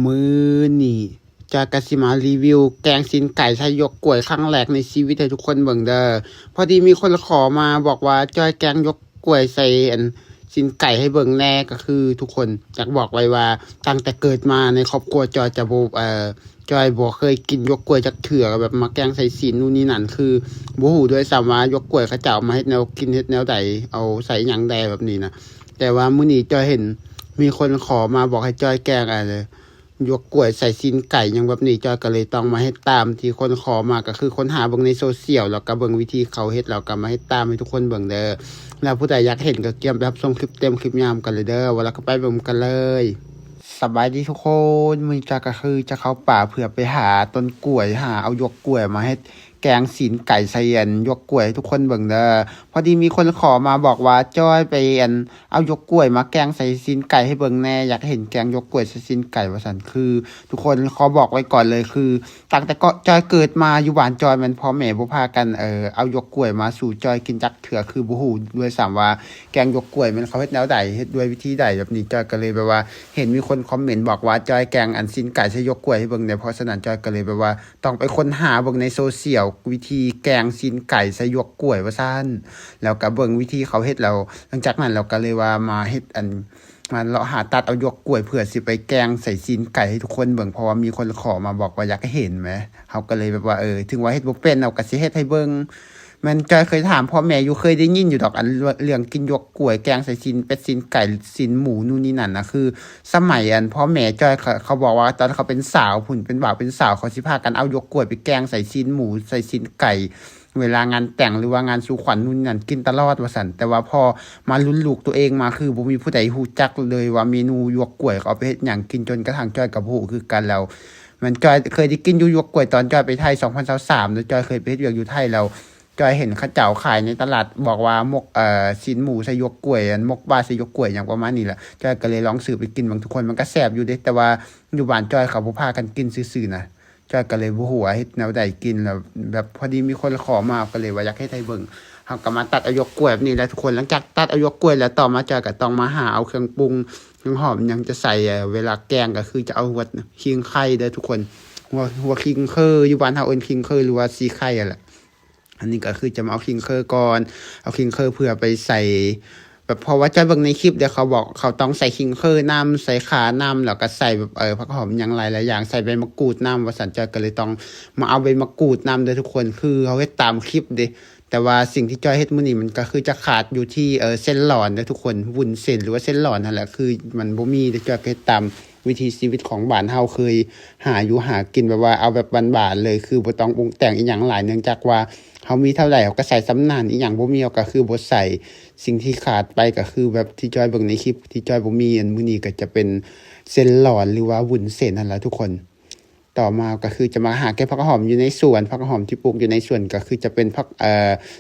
มื้อนี่จะกสิมารีวิวแกงซีนไก่ใช้ยกกล้วยครั้งแรกในชีวิตให้ทุกคนเบิ่งเด้อพอดีมีคนขอมาบอกว่าจอยแกงยกกล้วยใส่ซีนไก่ให้เบิ่งแน่ก็คือทุกคนอยากบอกไว้ว่าตั้งแต่เกิดมาในครอบครัวจอยจะบ่จอยบ่เคยกินยกกล้วยจักเทื่อแบบมาแกงใส่ซีนนู่นนี่นั่นคือบ่ฮู้ด้วยซ้ำว่ายกกล้วยเขาเจ้ามาเฮ็ดแนวกินเฮ็ดแนวใดเอาใส่หยังใดแบบนี้นะแต่ว่ามื้อนี้จอยเห็นมีคนขอมาบอกให้จอยแกงอะไรยกกล้วยใส่ซีนไก่หยังแบบนี้จอยก็เลยต้องมาเฮ็ดตามที่คนขอมาก็คือค้นหาเบิ่งในโซเชียลแล้วก็เบิ่งวิธีเขาเฮ็ดแล้วก็มาเฮ็ดตามให้ทุกคนเบิ่งเด้อแล้วผู้ใดอยากเห็นก็เตรียมไปรับชมคลิปเต็มคลิปยามกันเลยเด้อว่าแล้วก็ไปเบิ่งกันเลยสบายดีทุกคนมื้อนี้ก็คือจะเข้าป่าเพื่อไปหาต้นกล้วยหาเอายกกล้วยมาเฮ็ดแกงซีนไก่ใส่ยกกล้วยให้ทุกคนเบิ่งเด้อพอดีมีคนขอมาบอกว่าจ้อยไปเอายกกล้วยมาแกงใส่ซีนไก่ให้เบิ่งแน่อยากเห็นแกงยกกล้วยใส่ซีนไก่ว่าซั่นคือทุกคนขอบอกไว้ก่อนเลยคือตั้งแต่ก็จอยเกิดมาอยู่บ้านจอยมันพ่อแม่บ่พากันเอายกกล้วยมาสู่จอยกินจักเทื่อคือบ่ฮู้ด้วยซ้ำว่าแกงยกกล้วยมันเขาเฮ็ดแนวใดเฮ็ดด้วยวิธีใดแบบนี้จอยก็เลยแบบว่าเห็นมีคนคอมเมนต์บอกว่าจอยแกงซีนไก่ใส่ยกกล้วยให้เบิ่งเนี่ยเพราะฉะนั้นจอยก็เลยแบบว่าต้องไปค้นหาเบิ่งในโซเชียลวิธีแกงซีนไก่ใส่ยกกล้วยว่าซั่นแล้วก็เบิ่งวิธีเขาเฮ็ดแล้วหลังจากนั้นเราก็เลยว่ามาเฮ็ดมาเลาะหาตัดเอายกกล้วยเพื่อสิไปแกงใส่ซีนไก่ให้ทุกคนเบิ่งเพราะว่ามีคนขอมาบอกว่าอยากให้เห็นแหมเฮาก็เลยแบบว่าถึงว่าเฮ็ดบ่เป็นเราก็สิเฮ็ดให้เบิ่งมันจอยเคยถามพ่อแม่อยู่เคยได้ยินอยู่ดอกเรื่องกินยกกล้วยแกงใส่ซีนเป็ดซีนไก่ซีนหมูนู่นนี่นั่นนะคือสมัยพ่อแม่จอยเขาบอกว่าตอนเขาเป็นสาวพุ่นเป็นบ่าวเป็นสาวเขาสิพากันเอายกกล้วยไปแกงใส่ซีนหมูใส่ซีนไก่เวลางานแต่งหรือว่างานสู่ขวัญนู่นนั่นกินตลอดว่าซั่นแต่ว่าพอมารุ่นลูกตัวเองมาคือบ่มีผู้ใดฮู้จักเลยว่าเมนูยกกล้วยเขาเอาไปเฮ็ดหยังกินจนกระทั่งจอยก็บ่ฮู้คือกันแล้วมันจอยเคยได้กินอยู่ยกกล้วยตอนจอยไปไทย2023แล้วจอยเคยไปเฮ็ดเวียกอยู่ไทยแล้วจอยเห็นเขาเจ้าขายในตลาดบอกว่ามกซีนหมูใส่ยกกล้วยมกปลาใส่ยกกล้วยหยังประมาณนี้แหละจอยก็เลยลองซื้อไปกินบางทุกคนมันก็แซ่บอยู่เด้แต่ว่าอยู่บ้านจอยเขาบ่พากันกินซื่อๆนะจอยก็เลยบ่ฮู้ว่าเฮ็ดแนวใดกินแล้วแบบพอดีมีคนขอมาก็เลยว่าอยากเฮ็ดให้เบิ่งเฮาก็มาตัดเอายกกล้วยแบบนี้แหละทุกคนหลังจากตัดเอายกกล้วยแล้วต่อมาจอยก็ต้องมาหาเอาเครื่องปรุงเครื่องหอมหยังจะใส่เวลาแกงก็คือจะเอาหัวขิงไข่เด้อทุกคนหัวขิงคืออยู่บ้านเฮาเอิ้นขิงคือหรือว่าสีไข่อะแหละอันนี้ก็คือจะมาเอาคิงเคอร์ก่อนเอาคิงเคอร์เพื่อไปใส่แบบเพราะว่าจะเบิ่งในคลิปเดี๋ยวเขาบอกเขาต้องใส่คิงเคอร์น้ำใส่ขาน้ำแล้วก็ใส่แบบผักหอมอย่างหลายอย่างใส่ใบมะกรูดน้ำว่าสันจอยก็เลยต้องมาเอาใบมะกรูดน้ำด้วยทุกคนคือเขาเฮ็ดตามคลิปเด้แต่ว่าสิ่งที่จอยเฮ็ดมื้อนี้มันก็คือจะขาดอยู่ที่เส้นหลอนเด้อทุกคนวุ้นเส้นหรือว่าเส้นหลอนนั่นแหละคือมันบ่มีแต่จอยก็เฮ็ดตามวิถีชีวิตของบ้านเฮาเคยหาอยู่หากินแบบว่าเอาแบบบ้านๆเลยคือบ่ต้องปรุงแต่งอีหยังหลายเนื่องจากว่าเฮามีเท่าใดเฮาก็ใส่ซ้ำนั้นอีหยังบ่มีเฮาก็คือบ่ใส่สิ่งที่ขาดไปก็คือแบบที่จอยเบิ่งในคลิปที่จอยบ่มีมื้อนี้ก็จะเป็นเส้นหลอนหรือว่าวุ้นเส้นนั่นแหละทุกคนต่อมาก็คือจะมาหาเก็บผักหอมอยู่ในสวนผักหอมที่ปลูกอยู่ในสวนก็คือจะเป็นผัก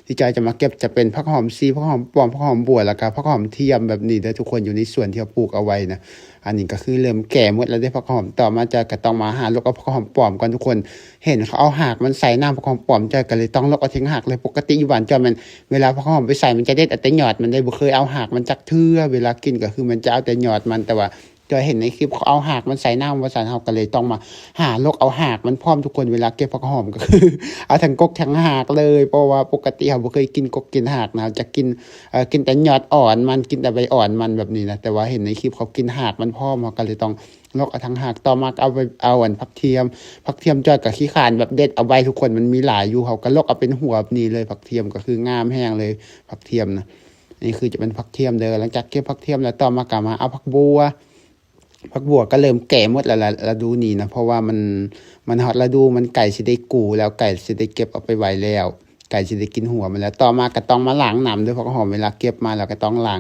ที่จอยจะมาเก็บจะเป็นผักหอมซีผักหอมป้อมผักหอมบัวแล้วก็ผักหอมเทียมแบบนี้เด้อทุกคนอยู่ในสวนที่เราปลูกเอาไว้นะอันนี้ก็คือเริ่มแก่หมดแล้วได้ผักหอมต่อมาจะก็ต้องมาหาลูกเอาผักหอมป้อมก่อนทุกคนเห็นเขาเอาหากมันใส่น้ำผักหอมป้อมจอยก็เลยต้องลอกเอาทิ้งหากเลยปกติอยู่บ้านจอยมันเวลาผักหอมไปใส่มันจะเด็ดแต่ยอดมันได้บ่เคยเอาหากมันจักเทื่อเวลากินก็คือมันจะเอาแต่ยอดมันแต่ว่าจอยเห็นในคลิปเขาเอาหากมันใส่น้ำว่าซั่นเฮาก็เลยต้องมาหาลกเอาหากมันพร้อมทุกคนเวลาเก็บผักหอมก็คือ เอาทั้งกกทั้งหากเลยเพราะว่าปกติเฮาบ่เคยกินกกกินหากนะจะกินกินแต่ยอดอ่อนมันกินแต่ใบอ่อนมันแบบนี้นะแต่ว่าเห็นในคลิปเขากินหากมันพร้อมเฮาก็เลยต้องลกเอาทั้งหากต่อมาเอาไปเอาผักเทียมจอยก็ขี้คร้านแบบเด็ดเอาไว้ทุกคนมันมีหลายอยู่เฮาก็ลกเอาเป็นหัวแบบนี้เลยผักเทียมก็คืองามแห้งเลยผักเทียมนะนี่คือจะเป็นผักเทียมเด้อหลังจากเก็บผักเทียมแล้วต่อมาก็มาเอาผักบัวก็เริ่มแก่หมดแล้วล่ะฤดูนี้นะเพราะว่ามันฮอดฤดูมันใกล้สิได้กูแล้วใกล้สิได้เก็บเอาไปไว้แล้วไก่สิได้กินหัวมันแล้วต่อมาก็ต้องมาล้างน้ำด้วยเพราะหอมเวลาเก็บมาแล้วก็ต้องล้า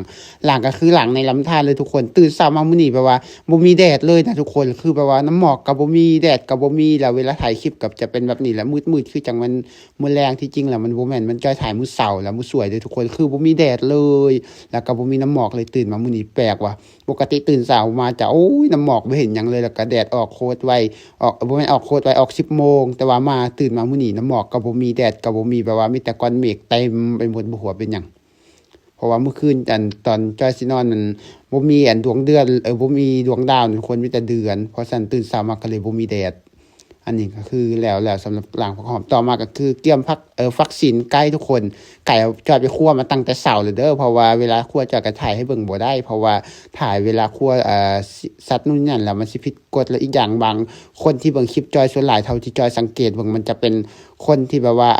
งก็คือล้างในลำธารเลยทุกคนตื่นเช้ามามื้อนี้แปลว่าบ่มีแดดเลยนะทุกคนคือแปลว่าน้ำหมอกก็บ่มีแดดก็บ่มีแล้วเวลาถ่ายคลิปก็จะเป็นแบบนี้แหละมืดๆคือจังมันมื้อแลงที่จริงแล้วมันบ่แม่นมันจ้อยถ่ายมื้อเช้าแล้วมื้อสวยเด้อทุกคนคือบ่มีแดดเลยแล้วก็บ่มีน้ำหมอกเลยตื่นมามื้อนี้แปลกว่ะปกติตื่นเช้ามาจะโอ้ยน้ำหมอกบ่เห็นหยังเลยแล้วก็แดดออกโคตรไวบ่แม่นออกโคตรไวออก10 โมงแต่ว่ามาตื่นมามื้อนี้น้ำหมอกก็บ่มีแดดก็บ่มีแปลว่ามีแต่ก้อนเมฆเต็มไปหมดบ่ฮู้ว่าเป็นหยังเพ ราะว่าเมื่อคืนตอนจอยสินอนมันบ่มีดวงเดือนบ่มีดวงดาวทุกคนมีแต่เดือนเพราะฉะนั้นตื่นเช้ามาก็เลยบ่มีแดดอันนี้ก็คือแล้วสำหรับล้างผักหอมต่อมาก็คือเตรียมผักฟักศีลไก่ทุกคนไก่จอยไปคั่วมาตั้งแต่เช้าเลยเด้อเพราะว่าเวลาคั่วจอยก็ถ่ายให้เบิ่งบ่ได้เพราะว่าถ่ายเวลาคั่วสัตว์นู่นนั่นแล้วมันสิผิดกฎแล้วอีกอย่างบางคนที่เบิ่งคลิปจอยส่วนหลายเท่าที่จอยสังเกตเบิ่งมันจะเป็นคนที่แบบว่า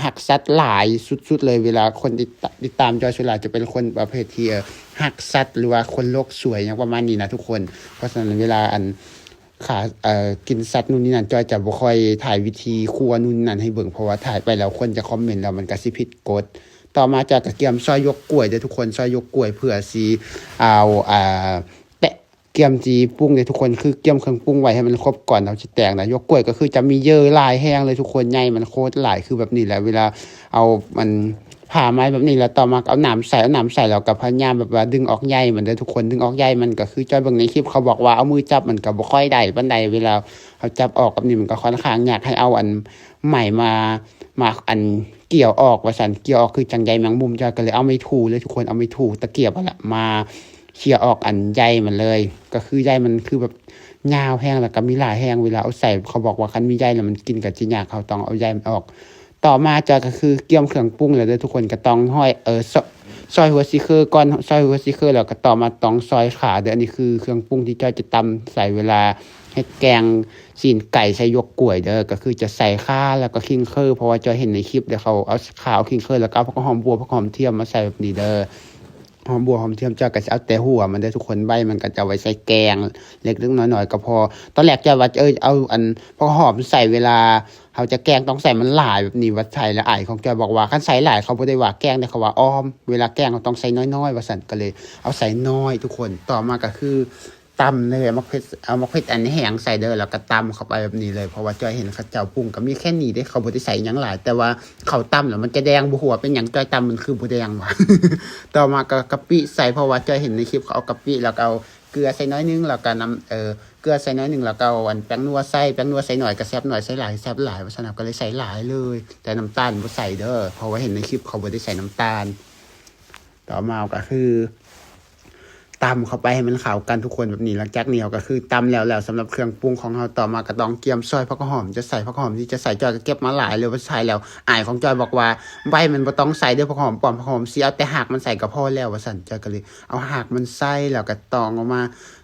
รักสัตว์หลายสุดๆเลยเวลาคนติดตามจอยส่วนหลายจะเป็นคนประเภทที่รักสัตว์หรือว่าคนโลกสวยอย่างประมาณนี้นะทุกคนเพราะฉะนั้นเวลากินสัตว์นู่นนี่นั่นจอยจะบ่ค่อยถ่ายวิธีครัวนู่นนั่นให้เบิ่งเพราะว่าถ่ายไปแล้วคนจะคอมเมนต์แล้วมันก็สิผิดกฎต่อมาจอยก็เตรียมซอยยกกล้วยเด้อทุกคนซอยยกกล้วยเพื่อสิเอาแตะเกียมจีปรุงเด้อทุกคนคือเกียมเครื่องปรุงไว้ให้มันครบก่อนเราสิแตกนะยกกล้วยก็คือจะมีเยอะหลายแห้งเลยทุกคนใหญ่มันโคตรหลายคือแบบนี้แหละเวลาเอามันผ่าไม้แบบนี้แล้วต่อมาเอาน้ำใส่แล้วก็พยายามแบบว่าดึงออกใยมันได้ทุกคนดึงออกใยมันก็คือจอยเบิ่งในคลิปเขาบอกว่าเอามือจับมันก็บ่ค่อยได้ปานใดเวลาเขาจับออกแบบนี้มันก็ค่อนข้างยากให้เอาใหม่มาเกี่ยวออกว่าซั่นเกี่ยวออกคือจังใยแมงมุมจอยก็เลยเอาไม้ถูเลยทุกคนเอาไม้ถูตะเกียบนั่นแหละมาเขี่ยออกใยมันเลยก็คือใยมันคือแบบยาวแห้งแล้วก็มีหลายแห้งเวลาเอาใส่เขาบอกว่าคันมีใยแล้วมันกินก็สิยากเขาต้องเอาใยมันออกต่อมาจอยก็คือเกี่ยมเครื่องปรุงแล้วเด้อทุกคนก็ต้องห้อยซอยหัวซิเคอร์ก่อนซอยหัวซิเคอร์แล้วก็ต่อมาต้องซอยขาเด้ออันนี้คือเครื่องปรุงที่จอยจะตำใส่เวลาเฮ็ดแกงซีนไก่ใส่ยกกล้วยเด้อก็คือจะใส่ข่าแล้วก็ขิงเคอเพราะว่าจอยเห็นในคลิปเดี๋ยวเขาเอาข่าขิงเคอแล้วก็เอาผักหอมบัวผักหอมเทียมมาใส่แบบนี้เด้อหอมบัวหอมเทียมจอยก็จะเอาแต่หัวมันได้ทุกคนใบมันก็จะไว้ใส่แกงเล็กๆน้อยๆก็พอตอนแรกจอยว่าเอาผักหอมใส่เวลาเขาจะแกงต้องใส่มันหลายแบบนี้ว่าใส่แล้วอ้ายของจอยบอกว่าคันใส่หลายเขาบ่ได้ว่าแกงแต่เขาว่าอ้อมเวลาแกงเขาต้องใส่น้อยๆว่าซั่นก็เลยเอาใส่น้อยทุกคนต่อมาก็คือตำเลยมะเขือเอามะเขืออันแห้งใส่เด้อแล้วก็ตำเข้าไปแบบนี้เลยเพราะว่าจอยเห็นเขาเจ้าปรุงก็มีแค่นี้เด้เขาบ่ได้ใส่หยังหลายแต่ว่าเขาตำแล้วมันจะแดงบ่ฮู้ว่าเป็นหยังจอยตำมันคือบ่แดงว่ะ ต่อมาก็กะปิใส่เพราะว่าจอยเห็นในคลิปเขาเอากะปิแล้วก็เอาเกลือใส่น้อยนึงแล้วก็น้ำเกลือใส่น้อยนึงแล้วก็เอาแป้งนัวใส่หน่อยก็แซ่บหน่อยใส่หลายแซ่บหลายเพราะฉะนั้นก็เลยใส่หลายเลยแต่น้ำตาลบ่ใส่เด้อเพราะว่าเห็นในคลิปเขาบ่ได้ใส่น้ำตาลต่อมาก็คือตำเข้าไปให้มันเข้ากันทุกคนแบบนี้หลังจากนี้ก็คือตำแล้วสำหรับเครื่องปรุงของเราต่อมาก็ต้องเกียมซอยผักหอมจะใส่ผักหอมที่จะใส่จอยก็เก็บมาหลายเลยว่าใส่แล้วอ้ายของจอยบอกว่าใบมันบ่ต้องใส่ด้วยผักหอมปอมผักหอมสิเอาแต่หากมันใส่ก็พอแล้วว่าซั่นจอยก็เลยเอาหากมันใส่แล้วก็ตองออกม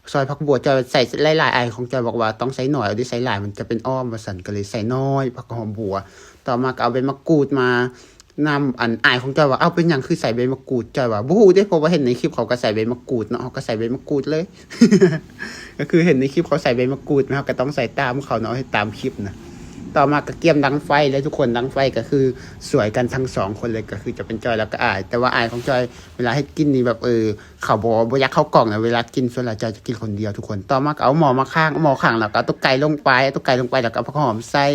าซอยผักบัวจอยใส่หลายๆอ้ายของจอยบอกว่าต้องใส่หน่อยเอาดิใส่หลายมันจะเป็นอ้อมว่าซั่นก็เลยใส่น้อยผักหอมบัวต่อมาก็เอาใบมะกรูดมานำอ้ายของจอยว่าเอาเป็นหยังคือใส่ใบมะกรูดจอยว่าบ่ฮู้เด้เพราะว่าเห็นในคลิปเขาก็ใส่ใบมะกรูดเนาะเขาก็ใส่ใบมะกรูดเลย ก็คือเห็นในคลิปเขาใส่ใบมะกรูดนะครับก็ต้องใส่ตามเขาเนาะให้ตามคลิปนะต่อมาก็เกียมดังไฟเลยทุกคนดังไฟก็คือสวยกันทั้งสองคนเลยก็คือจะเป็นจอยแล้วก็อ้ายแต่ว่าอ้ายของจอยเวลาให้กินนี่แบบเขาบ่อยากเข้ากล่องนะเวลากินส่วนใหญ่จอยจะกินคนเดียวทุกคนต่อมาก็เอาหม้อมาข้างหม้อข้างแล้วก็เอาตุ๊กไก่ลงไปแล้วก็เอาผักหอมใส่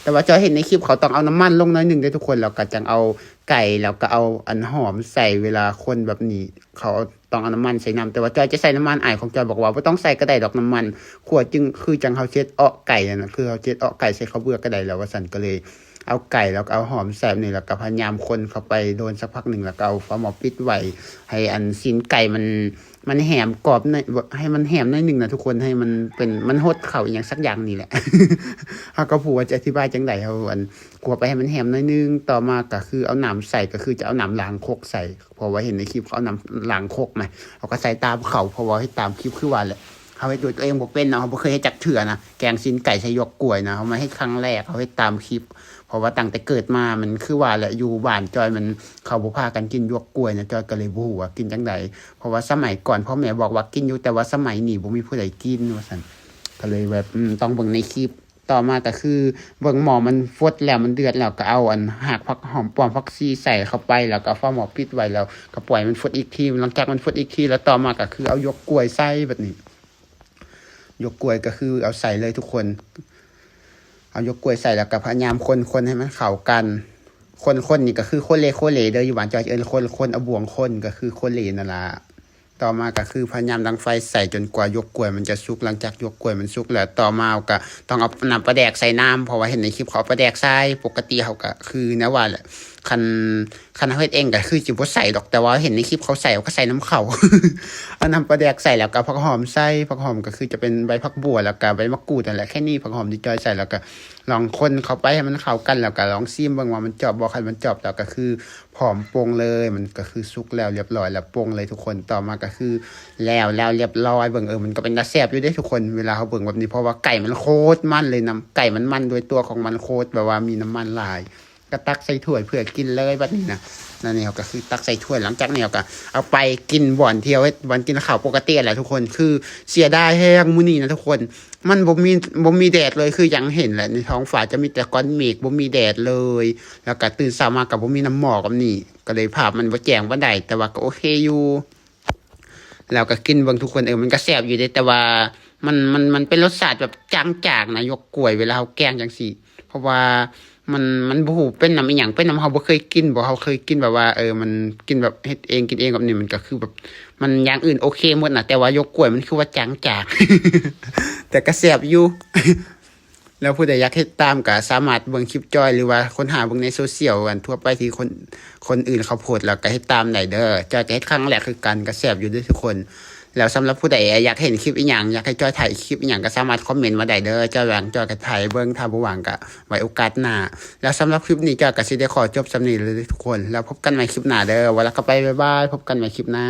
แต่ว่าจอยเห็นในคลิปเขาต้องเอาน้ำมันลงน้อยนึงด้วยทุกคนแล้วก็จังเอาไก่แล้วก็เอาหอมใส่เวลาคนแบบนี้เขาต้องเอาน้ำมันใส่น้ำแต่ว่าจอยจะใส่น้ำมันอ้ายของจอยบอกว่าบ่ต้องใส่ก็ได้ดอกน้ำมันขวดจึงคือจังเขาเช็ดอ้อไก่น่ะคือเขาเช็ดอ้อไก่ใส่ข้าวเบื่อก็ได้แล้วว่าซั่นก็เลยเอาไก่แล้วก็เอาหอมใส่นี่แล้วก็พยายามคนเข้าไปโดนสักพักนึงแล้วก็เอาฝาหม้อปิดไว้ให้ซีนไก่มันแหมกรอบหน่อยให้มันแหมหน่อยนึงนะทุกคนให้มันเป็นมันหดเข้าอีหยังสักอย่างนี่แหละ เฮาก็พูดว่าจะอธิบายจังได๋เฮากลัวไปให้มันแหมหน่อยนึงต่อมาก็คือเอาน้ำใส่ก็คือจะเอาน้ำล้างครกใส่เพราะว่าเห็นในคลิปเขาเอาน้ำล้างครกมาเขาก็ใส่ตามเขาเพราะว่าให้ตามคลิปคือว่าแหละเขาให้ตัวเองบ่เป็นเนาะเขาบ่เคยเฮ็ดจักเทื่อนะแกงซีนไก่ใส่หยวกกล้วยนะเขามาให้ครั้งแรกเขาให้ตามคลิปเพราะว่าตั้งแต่เกิดมามันคือว่าแหละอยู่บ้านจอยมันเขาบ่พากันกินหยวกกล้วยนะจอยก็เลยบ่ฮู้ว่ากินจังไดเพราะว่าสมัยก่อนพ่อแม่บอกว่ากินอยู่แต่ว่าสมัยนี้บ่มีผู้ใดกินว่าซั่นก็เลยแบบต้องเบิ่งในคลิปต่อมาก็คือเบิ่งหม้อมันฟดแล้วมันเดือดแล้วก็เอาหากผักหอมป้อมผักชีใส่เข้าไปแล้วก็ฝาหม้อปิดไว้แล้วก็ปล่อยมันฟดอีกทีหลังจากมันฟดอีกทีแล้วต่อมาก็คือเอาหยวกกล้วยใส่แบบนี้หยวกกล้วยก็คือเอาใส่เลยทุกคนเอาหยวกกล้วยใส่แล้วก็พยายามคนให้มันเข้ากันคนนี่ก็คือคนเละเด้ออยู่บ้านจอยคนเอาบ่วงคนก็คือคนเละนั่นล่ะต่อมาก็คือพยายามดังไฟใส่จนกว่าหยวกกล้วยมันจะสุกหลังจากหยวกกล้วยมันสุกแล้วต่อมาก็ต้องเอาน้ำปลาแดกใส่น้ำเพราะว่าเห็นในคลิปเขาปลาแดกใส่ปกติเขาก็คือนะว่าแหละ คันคันเฮ็ดเองก็คือสิบ่ใส่ดอกแต่ว่าเห็นในคลิปเขาใส่ก็ใส่น้ำเขา เอาน้ำปลาแดกใส่แล้วก็ผักหอมใส่ผักหอมก็คือจะเป็นใบผักบัวแล้วก็ใบมะกรูดนั่นแหละแค่นี้ผักหอมที่จอยใส่แล้วก็ลองคนเข้าไปให้มันเข้ากันแล้วก็ลองซิมเบิ่งว่ามันจอบบ่คันมันจอบแล้วก็คือพร้อมปรุงเลยมันก็คือสุกแล้วเรียบร้อยแล้วปรุงเลยทุกคนต่อมาก็คือแล้วเรียบร้อยเบิ่งมันก็เป็นตาแซ่บอยู่เด้ทุกคนเวลาเขาเบิ่งแบบนี้เพราะว่าไก่มันโคตรมันเลยน้ำไก่มันมันโดยตัวของมันโคตรแบบว่ามีน้ำมันหลายก็ตักใส่ถ้วยเพื่อกินเลยบัดนี้นะนั่นเองก็คือตักใส่ถ้วยหลังจากนี้ก็เอาไปกินบ่อนเที่ยวบ่อนกินข้าวปกติแหละทุกคนคือเสียดายแห้งมื้อนี้นะทุกคนมันบ่มีแดดเลยคืออย่างเห็นแหละในท้องฟ้าจะมีแต่ก้อนเมฆบ่มีแดดเลยแล้วก็ตื่นเช้ามาก็บ่มีน้ำหมอกกับนี่ก็เลยภาพมันบ่แจ้งบ่ได้แต่ว่าก็โอเคอยู่แล้วก็กินเบิ่งทุกคนมันก็แซ่บอยู่เด้แต่ว่ามันเป็นรสชาติแบบจางๆนะยกกล้วยเวลาเฮาแกงจังซี่เพราะว่ามันบ่ฮู้เป็นน้ำอีหยังเป็นน้ำเฮาบ่เคยกินบ่เฮาเคยกินแบบว่ามันกินแบบเฮ็ดเองกินเองแบบนี้มันก็คือแบบมันอย่างอื่นโอเคหมดน่ะแต่ว่ายกกล้วยมันคือว่าจางๆ แต่ก็แซ่บอยู่ แล้วผู้ใดอยากเฮ็ดตามก็สามารถเบิ่งคลิปจอยหรือว่าค้นหาเบิ่งในโซเชียลกันทั่วไปที่คนอื่นเขาโพสต์แล้วก็เฮ็ดตามได้เด้อจอยก็เฮ็ดครั้งแรกคือกันก็แซ่บอยู่เด้อทุกคนแล้วสำหรับผู้ใดอยากเห็นคลิปอีหยังอยากให้จอยถ่ายคลิปอีหยังก็สามารถคอมเมนต์มาได้เด้อจอยว่างจอยก็ถ่ายเบิ่งถ้าบ่ว่างก็ไว้โอกาสหน้าแล้วสำหรับคลิปนี้จอยก็สิได้ขอจบส่ำนี้เลยทุกคนแล้วพบกันใหม่คลิปหน้าเด้อวันละก็ไปบ๊ายบายพบกันใหม่คลิปหน้า